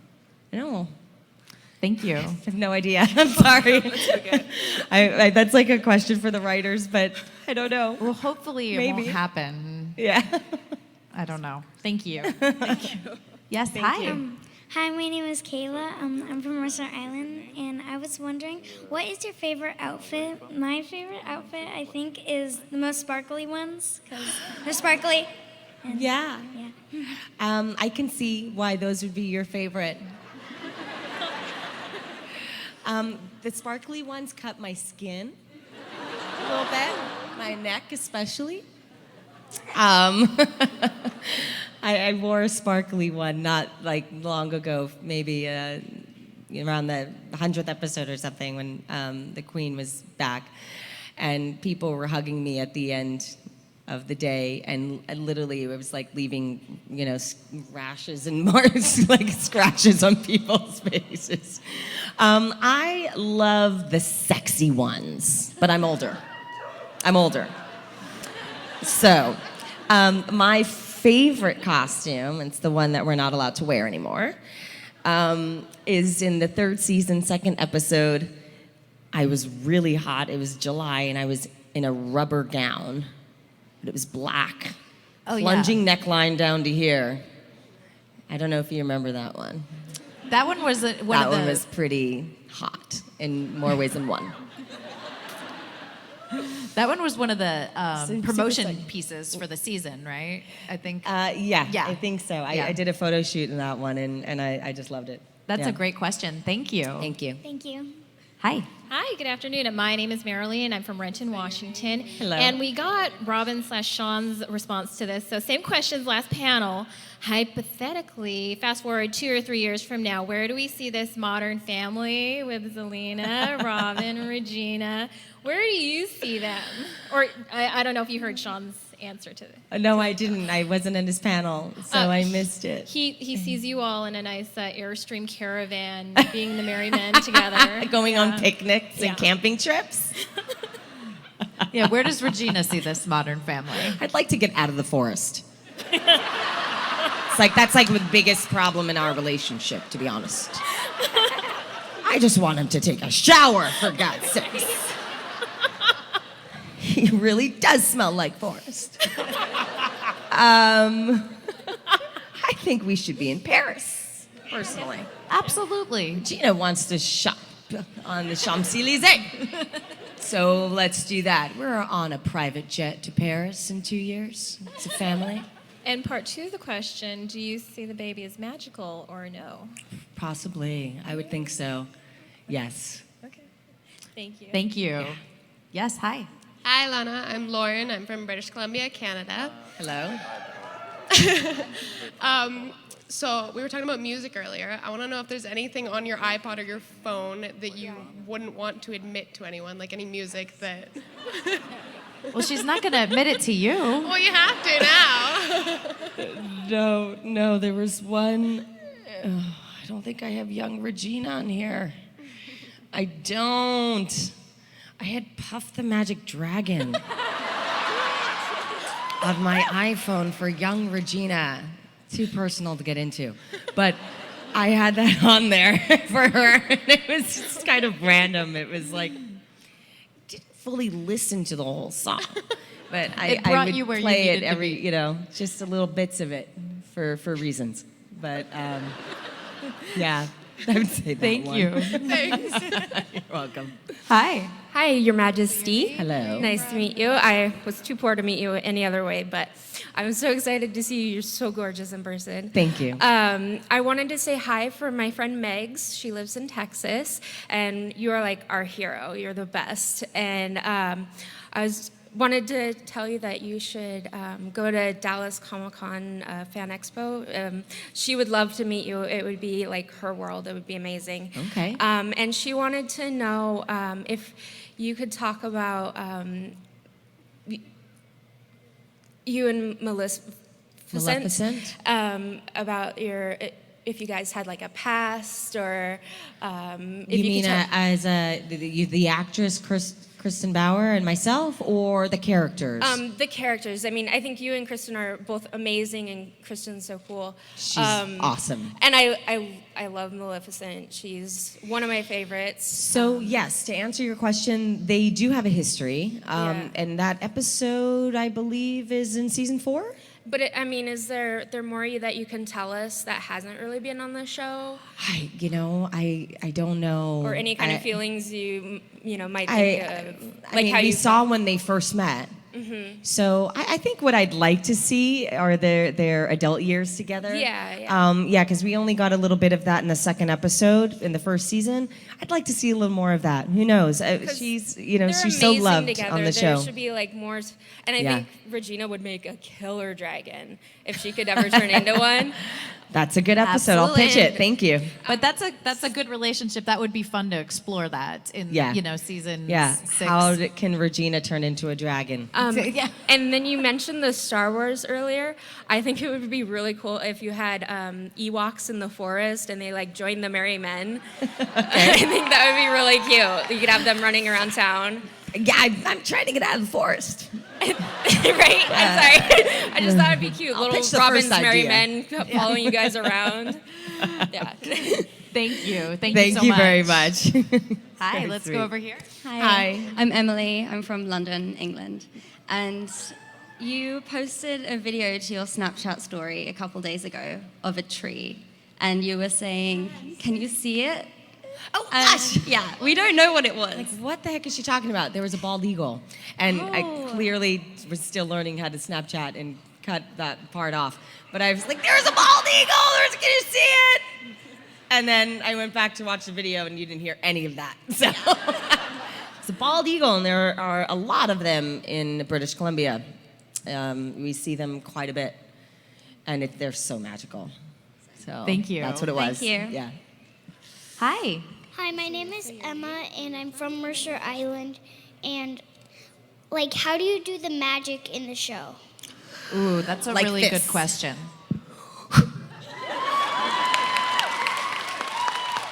Thank you. I have no idea. I'm sorry. It's okay. I that's like a question for the writers, but I don't know. Well, hopefully it won't happen. Yeah. I don't know. Thank you. Thank you. Yes. Hi. Hi, my name is Kayla. I'm from Mercer Island, and I was wondering, what is your favorite outfit? My favorite outfit, I think, is the most sparkly ones, because they're sparkly. And Yeah. Yeah. I can see why those would be your favorite. The sparkly ones cut my skin a little bit, my neck especially. I wore a sparkly one not like long ago, maybe around the 100th episode or something when the Queen was back, and people were hugging me at the end of the day, and literally it was like leaving, rashes and marks, like scratches on people's faces. I love the sexy ones, but I'm older. So, my favorite costume, it's the one that we're not allowed to wear anymore, is in the 3rd season, 2nd episode. I was really hot. It was July, and I was in a rubber gown. But it was black. Plunging neckline down to here. I don't know if you remember that one. That one was That one was pretty hot in more ways than one. That one was one of the Super promotion exciting. pieces for the season, right? I think. Yeah, I think so. Yeah. I did a photo shoot in that one, and I just loved it. That's Yeah. a great question. Thank you. Thank you. Thank you. Hi. Hi, good afternoon. My name is Marilee, and I'm from Renton, Washington. Hello. And we got Robin/Sean's response to this. So same questions last panel. Hypothetically, fast forward 2 or 3 years from now, where do we see this modern family with Zelina, Robin, Regina? Where do you see them? Or I don't know if you heard Sean's answer to this. No, I didn't. I wasn't in his panel, so I missed it. He sees you all in a nice Airstream caravan, being the merry men together. Going on picnics Yeah. and camping trips. Yeah, where does Regina see this modern family? I'd like to get out of the forest. That's like the biggest problem in our relationship, to be honest. I just want him to take a shower, for God's sakes. He really does smell like forest. I think we should be in Paris, personally. Absolutely. Gina wants to shop on the Champs-Élysées. So let's do that. We're on a private jet to Paris in 2 years. It's a family. And part two of the question, do you see the baby as magical or no? Possibly. I would think so. Yes. Okay. Thank you. Thank you. Yes, hi. Hi, Lana. I'm Lauren. I'm from British Columbia, Canada. Hello. So we were talking about music earlier. I want to know if there's anything on your iPod or your phone that you wouldn't want to admit to anyone, like any music that... Well, she's not going to admit it to you. Well, you have to now. No, there was one. I don't think I have young Regina on here. I don't. I had Puff the Magic Dragon on my iPhone for young Regina. Too personal to get into. But I had that on there for her. And it was just kind of random. It was like, didn't fully listen to the whole song. But It I brought would you where you play it needed to every, be. just a little bits of it for reasons. But yeah, I would say that Thank one. you. Thanks. You're welcome. Hi. Hi, Your Majesty. Hello. Nice to meet you. I was too poor to meet you any other way, but I'm so excited to see you. You're so gorgeous in person. Thank you. I wanted to say hi for my friend Megs. She lives in Texas, and you are like our hero. You're the best. And wanted to tell you that you should go to Dallas Comic-Con Fan Expo. She would love to meet you. It would be like her world. It would be amazing. Okay. And she wanted to know if you could talk about you and Maleficent? About if you guys had like a past or if You mean could talk- as the actress Kristen Bauer and myself, or the characters? the characters. I mean, I think you and Kristen are both amazing, and Kristen's so cool. She's awesome. And I love Maleficent. She's one of my favorites. So yes, to answer your question, they do have a history, and that episode, I believe, is in season 4. But I mean, is there more that you can tell us that hasn't really been on the show? I don't know. Or any kind of feelings you might think of, like how we you saw when they first met. Mm-hmm. So I think what I'd like to see are their adult years together. Yeah. Because we only got a little bit of that in the second episode in the first season. I'd like to see a little more of that. Who knows? She's They're she's so amazing loved together. on the There show. should be like more, and I Yeah. think Regina would make a killer dragon if she could ever turn into one. That's a good episode. I'll pitch Absolutely. it. Thank you. But that's a good relationship. That would be fun to explore that in season 6. Can Regina turn into a dragon? Yeah. And then you mentioned the Star Wars earlier. I think it would be really cool if you had Ewoks in the forest and they like joined the Merry Men. I think that would be really cute. You could have them running around town. Yeah, I'm trying to get out of the forest. Right? I'm sorry. I just thought it'd be cute. I'll Little pitch the Robin's first Merry idea. Men following you guys around. Yeah. Thank you. Thank you so you much. very much. Hi, Very let's sweet. go over here. Hi, I'm Emily. I'm from London, England. And you posted a video to your Snapchat story a couple days ago of a tree. And you were saying, can you see it? Oh, gosh. Yeah, we don't know what it was. Like, what the heck is she talking about? There was a bald eagle. And I clearly was still learning how to Snapchat and cut that part off. But I was like, there's a bald eagle! Can you see it? And then I went back to watch the video and you didn't hear any of that. So it's a bald eagle, and there are a lot of them in British Columbia. We see them quite a bit. And they're so magical. So Thank you. That's what it was. Thank you. Yeah. Hi. Hi, my name is Emma, and I'm from Mercer Island. And, like, how do you do the magic in the show? Ooh, that's a Like really this. good question.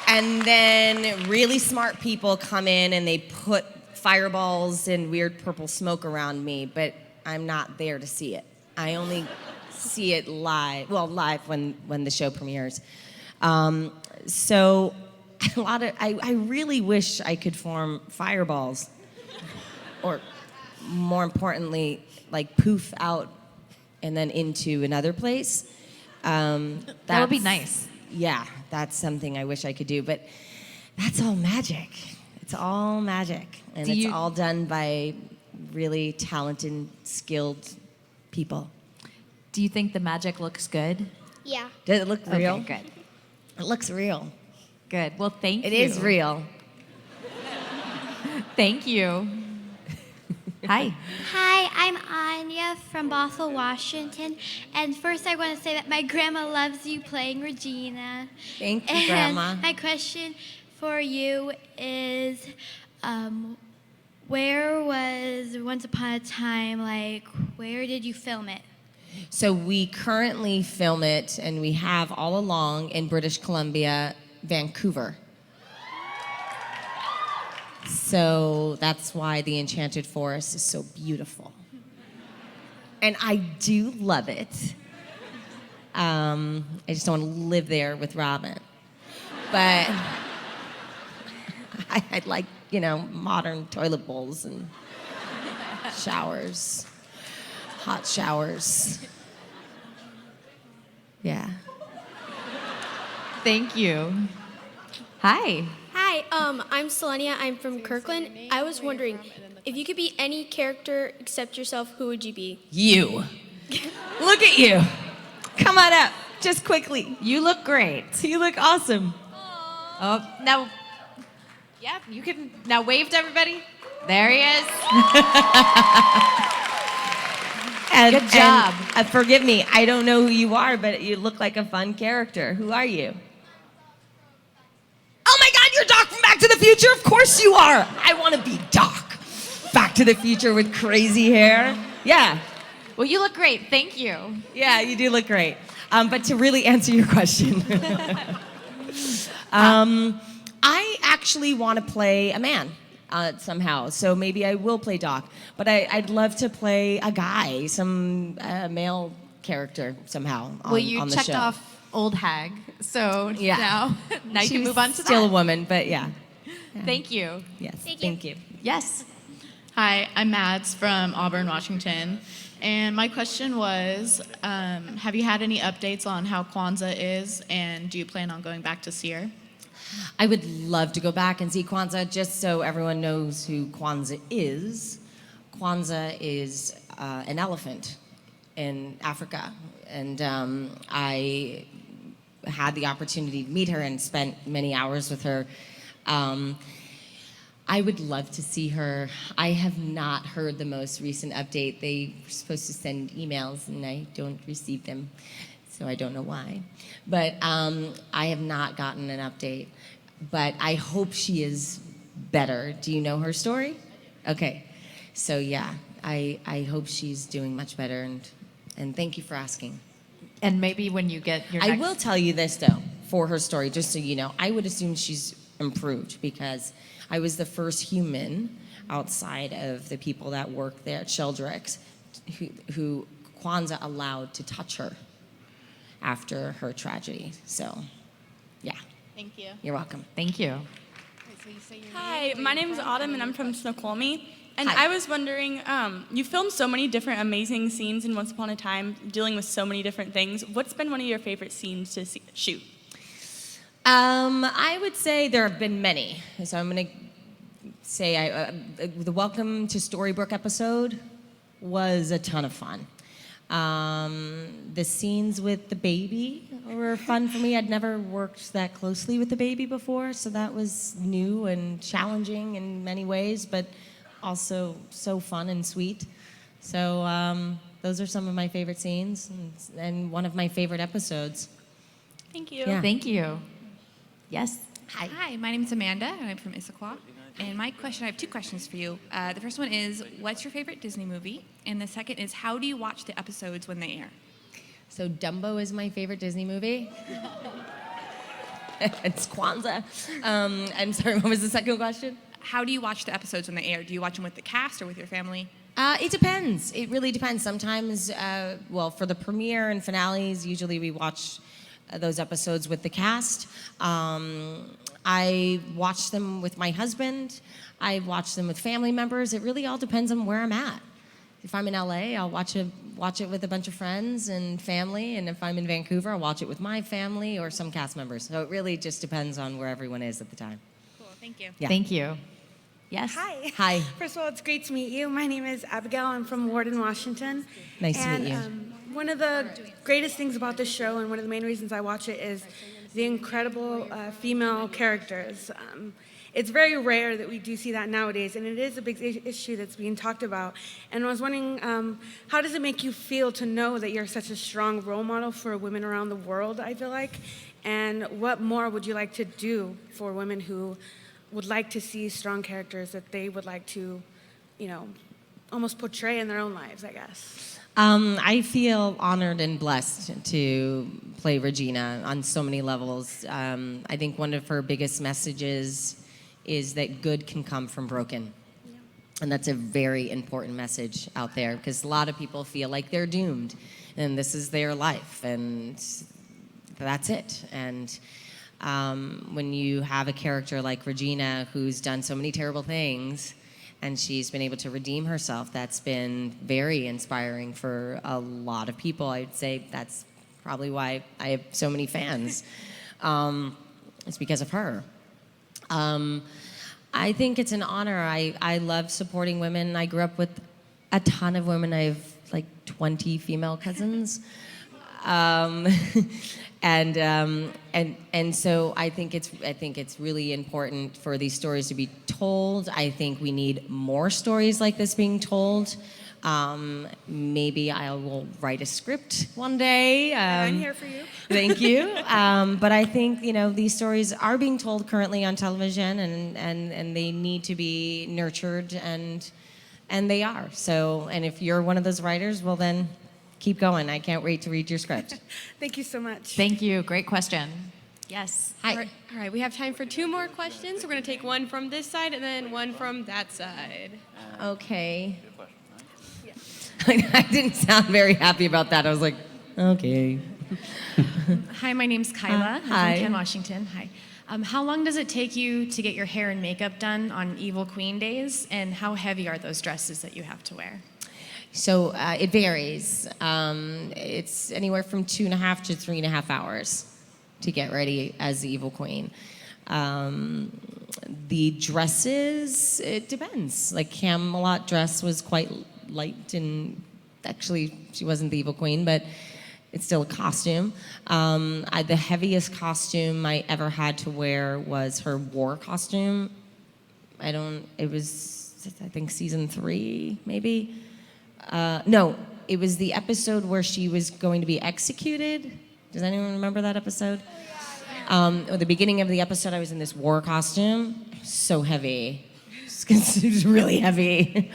And then really smart people come in and they put fireballs and weird purple smoke around me, but I'm not there to see it. I only see it live, live when the show premieres. So I really wish I could form fireballs, or more importantly, like poof out and then into another place. That would be nice. Yeah, that's something I wish I could do. But That's all magic. It's all magic. And it's all done by really talented, skilled people. Do you think the magic looks good? Yeah. Does it look real? Okay, good. It looks real. Good. Well, thank you. It is real. Thank you. Hi. Hi, I'm Anya from Bothell, Washington. And first, I want to say that my grandma loves you playing Regina. Thank you, And Grandma. my question for you is, where was Once Upon a Time? Like, where did you film it? So we currently film it, and we have all along in British Columbia, Vancouver. So that's why the Enchanted Forest is so beautiful. And I do love it. I just don't want to live there with Robin. But I'd like, modern toilet bowls and showers, hot showers. Yeah. Thank you. Hi. Hi, I'm Selenia. I'm from Kirkland. I was wondering, if you could be any character except yourself, who would you be? You. Look at you. Come on up, just quickly. You look great. You look awesome. Oh, now, yeah, you can now wave to everybody. There he is. Good job. And, forgive me, I don't know who you are, but you look like a fun character. Who are you? Oh my God, you're Doc from Back to the Future? Of course you are. I want to be Doc. Back to the Future with crazy hair. Yeah. Well, you look great. Thank you. Yeah, you do look great. But to really answer your question, I actually want to play a man somehow. So maybe I will play Doc. But I'd love to play a guy, some male character somehow on, Well, you on the checked show. off Old Hag, so Yeah. now you She can was move on to still that. a woman, but yeah. Thank you. Yes, Thank you. Yes. Hi, I'm Mads from Auburn, Washington. And my question was, have you had any updates on how Kwanzaa is, and do you plan on going back to see her? I would love to go back and see Kwanzaa, just so everyone knows who Kwanzaa is. Kwanzaa is an elephant in Africa. And I had the opportunity to meet her and spent many hours with her. I would love to see her. I have not heard the most recent update. They were supposed to send emails, and I don't receive them, so I don't know why. But I have not gotten an update. But I hope she is better. Do you know her story? Okay. So yeah, I hope she's doing much better, and thank you for asking. And maybe when you get your I next... will tell you this, though, for her story, just so you know. I would assume she's improved because I was the first human outside of the people that work there at Sheldrick's who Kwanzaa allowed to touch her after her tragedy. So, yeah. Thank you. You're welcome. Thank you. Hi, my name is Autumn, and I'm from Snoqualmie. And I was wondering, you filmed so many different amazing scenes in Once Upon a Time, dealing with so many different things. What's been one of your favorite scenes to shoot? I would say there have been many. So I'm going to say the Welcome to Storybrooke episode was a ton of fun. The scenes with the baby were fun for me. I'd never worked that closely with the baby before, so that was new and challenging in many ways, but also so fun and sweet. So those are some of my favorite scenes and one of my favorite episodes. Thank you. Yeah. Thank you. Yes. Hi, my name is Amanda, and I'm from Issaquah. And I have two questions for you. The first one is, what's your favorite Disney movie? And the second is, how do you watch the episodes when they air? So Dumbo is my favorite Disney movie. It's Kwanzaa. I'm sorry, what was the second question? How do you watch the episodes when they air? Do you watch them with the cast or with your family? It depends. It really depends. Sometimes, for the premiere and finales, usually we watch those episodes with the cast. I watch them with my husband. I watch them with family members. It really all depends on where I'm at. If I'm in LA, I'll watch it with a bunch of friends and family. And if I'm in Vancouver, I'll watch it with my family or some cast members. So it really just depends on where everyone is at the time. Thank you. Yeah. Thank you. Yes. Hi. Hi. First of all, it's great to meet you. My name is Abigail. I'm from Warden, Washington. Nice to and, meet you. One of the greatest things about this show, and one of the main reasons I watch it, is the incredible female characters. It's very rare that we do see that nowadays, and it is a big issue that's being talked about. And I was wondering, how does it make you feel to know that you're such a strong role model for women around the world, I feel like? And what more would you like to do for women who would like to see strong characters that they would like to, almost portray in their own lives, I guess? I feel honored and blessed to play Regina on so many levels. I think one of her biggest messages is that good can come from broken. And that's a very important message out there, because a lot of people feel like they're doomed and this is their life and that's it. And when you have a character like Regina who's done so many terrible things and she's been able to redeem herself, that's been very inspiring for a lot of people. I'd say that's probably why I have so many fans. It's because of her. I think it's an honor. I love supporting women. I grew up with a ton of women. I have like 20 female cousins. And so I think it's really important for these stories to be told. I think we need more stories like this being told. Maybe I will write a script one day. I'm here for you. Thank you. But I think these stories are being told currently on television, and they need to be nurtured, and they are. So, and if you're one of those writers, well then, keep going. I can't wait to read your script. Thank you so much. Thank you. Great question. Yes. Hi. All right, we have time for 2 more questions. We're going to take one from this side and then one from that side. Okay. I didn't sound very happy about that. I was like, okay. Hi, my name's Kyla. I'm hi. from Ken, Washington. Hi. How long does it take you to get your hair and makeup done on Evil Queen days, and how heavy are those dresses that you have to wear? So it varies. It's anywhere from 2.5 to 3.5 hours to get ready as the Evil Queen. The dresses, it depends. Like Camelot dress was quite light, and actually she wasn't the Evil Queen, but it's still a costume. The heaviest costume I ever had to wear was her war costume. It was, I think, season 3, maybe. No, it was the episode where she was going to be executed. Does anyone remember that episode? At the beginning of the episode, I was in this war costume. So heavy. It was really heavy.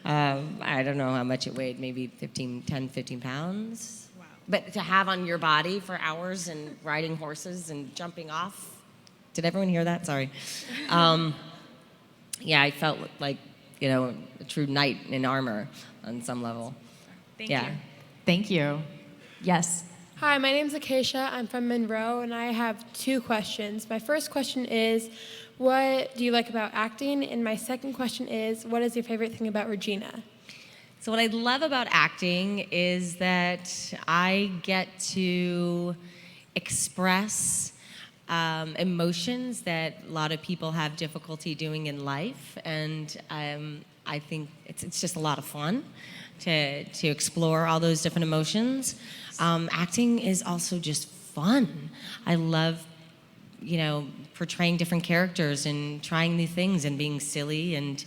I don't know how much it weighed, maybe 10, 15 pounds. Wow. But to have on your body for hours and riding horses and jumping off. Did everyone hear that? Sorry. Yeah, I felt like, a true knight in armor on some level. Thank you. Thank you. Yes. Hi, my name's Acacia. I'm from Monroe, and I have 2 questions. My first question is, what do you like about acting? And my second question is, what is your favorite thing about Regina? So what I love about acting is that I get to express emotions that a lot of people have difficulty doing in life, and I think it's just a lot of fun to explore all those different emotions. Acting is also just fun. I love, portraying different characters and trying new things and being silly and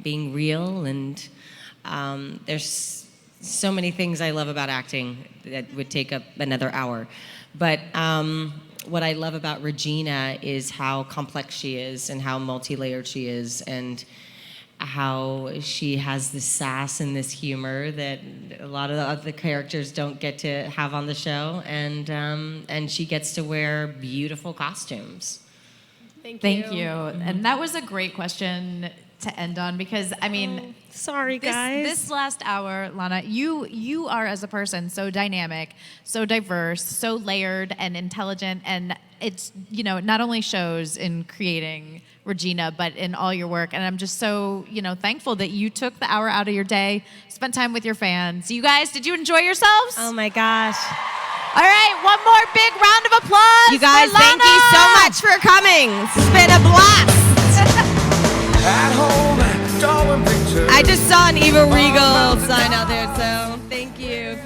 being real. And there's so many things I love about acting that would take up another hour. But what I love about Regina is how complex she is and how multi-layered she is, and how she has this sass and this humor that a lot of the other characters don't get to have on the show, and she gets to wear beautiful costumes. Thank you. And that was a great question to end on, because sorry guys. This last hour, Lana, you are as a person so dynamic, so diverse, so layered and intelligent, and it's not only shows in creating Regina, but in all your work. And I'm just so thankful that you took the hour out of your day, spent time with your fans. You guys, did you enjoy yourselves? Oh my gosh. All right, one more big round of applause. You guys, for Lana. thank you so much for coming. It's been a blast. At home, drawing pictures. I just saw an Eva Regal sign out there, so thank you.